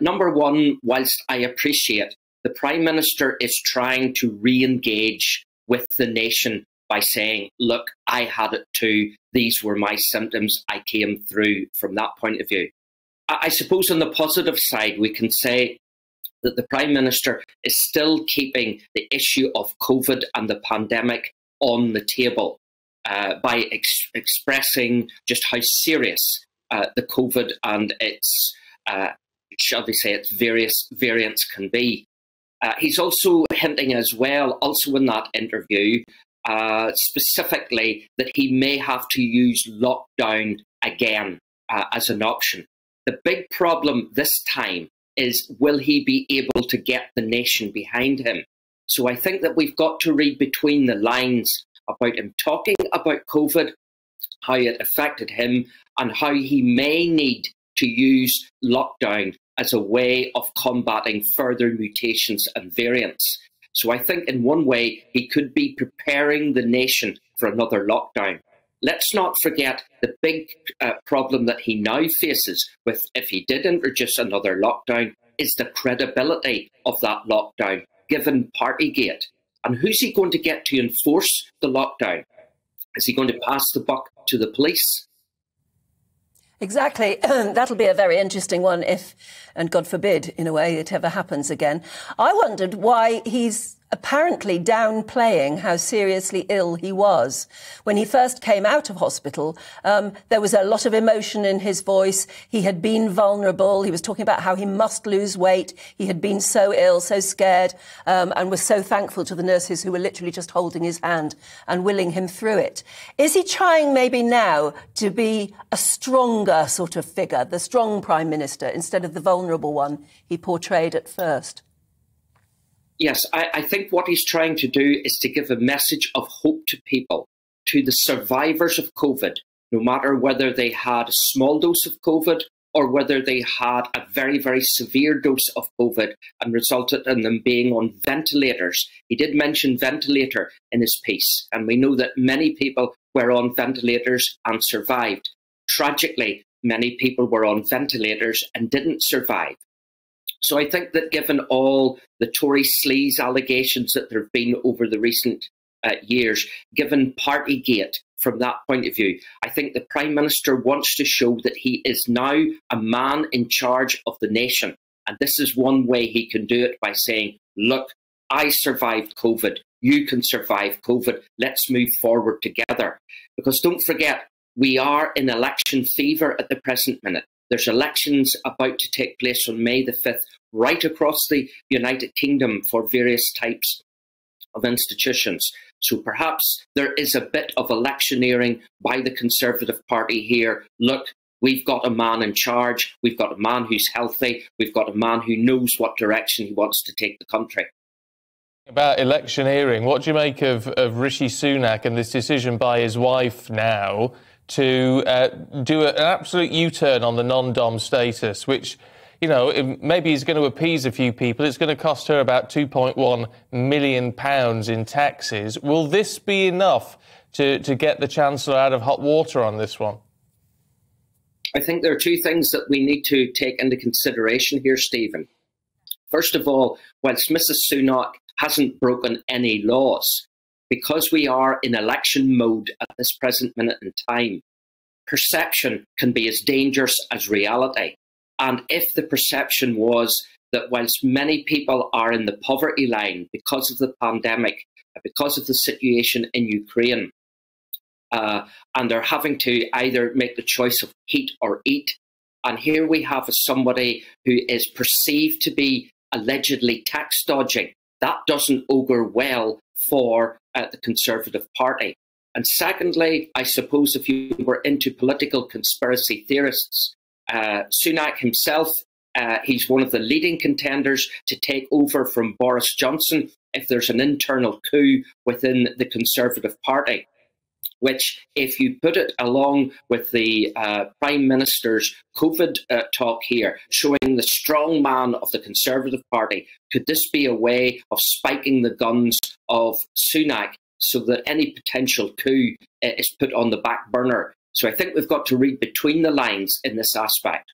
Number one, whilst I appreciate the Prime Minister is trying to re-engage with the nation by saying, look, I had it too, these were my symptoms, I came through from that point of view. I suppose on the positive side, we can say that the Prime Minister is still keeping the issue of COVID and the pandemic on the table by expressing just how serious the COVID and its, shall we say, its various variants can be. He's also hinting as well, also in that interview, specifically that he may have to use lockdown again as an option. The big problem this time is, will he be able to get the nation behind him? So I think that we've got to read between the lines about him talking about COVID, how it affected him, and how he may need to use lockdown as a way of combating further mutations and variants. So I think in one way he could be preparing the nation for another lockdown. Let's not forget the big problem that he now faces with, if he did introduce another lockdown, is the credibility of that lockdown, given Partygate. And who's he going to get to enforce the lockdown? Is he going to pass the buck to the police? Exactly. That'll be a very interesting one if, and God forbid, in a way, it ever happens again. I wondered why he's apparently downplaying how seriously ill he was. When he first came out of hospital, there was a lot of emotion in his voice. He had been vulnerable. He was talking about how he must lose weight. He had been so ill, so scared, and was so thankful to the nurses who were literally just holding his hand and willing him through it. Is he trying maybe now to be a stronger sort of figure, the strong Prime Minister, instead of the vulnerable one he portrayed at first? Yes, I think what he's trying to do is to give a message of hope to people, to the survivors of COVID, no matter whether they had a small dose of COVID or whether they had a very, very severe dose of COVID and resulted in them being on ventilators. He did mention ventilator in his piece, and we know that many people were on ventilators and survived. Tragically, many people were on ventilators and didn't survive. So I think that given all the Tory sleaze allegations that there have been over the recent years, given Partygate from that point of view, I think the Prime Minister wants to show that he is now a man in charge of the nation. And this is one way he can do it, by saying, look, I survived COVID, you can survive COVID, let's move forward together. Because don't forget, we are in election fever at the present minute. There's elections about to take place on May the 5th, right across the United Kingdom for various types of institutions. So perhaps there is a bit of electioneering by the Conservative Party here. Look, we've got a man in charge, we've got a man who's healthy, we've got a man who knows what direction he wants to take the country. About electioneering, what do you make of Rishi Sunak and this decision by his wife now to do an absolute U-turn on the non-dom status, which, you know, maybe he's going to appease a few people. It's going to cost her about £2.1 million in taxes. Will this be enough to get the Chancellor out of hot water on this one? I think there are two things that we need to take into consideration here, Stephen. First of all, whilst Mrs. Sunak hasn't broken any laws, because we are in election mode at this present minute in time, perception can be as dangerous as reality. And if the perception was that whilst many people are in the poverty line because of the pandemic, because of the situation in Ukraine, and they're having to either make the choice of heat or eat, and here we have somebody who is perceived to be allegedly tax dodging, that doesn't augur well for the Conservative Party. And secondly, I suppose if you were into political conspiracy theorists, Sunak himself, he's one of the leading contenders to take over from Boris Johnson if there's an internal coup within the Conservative Party, which, if you put it along with the Prime Minister's COVID talk here, showing the strong man of the Conservative Party, could this be a way of spiking the guns of Sunak so that any potential coup is put on the back burner? So I think we've got to read between the lines in this aspect.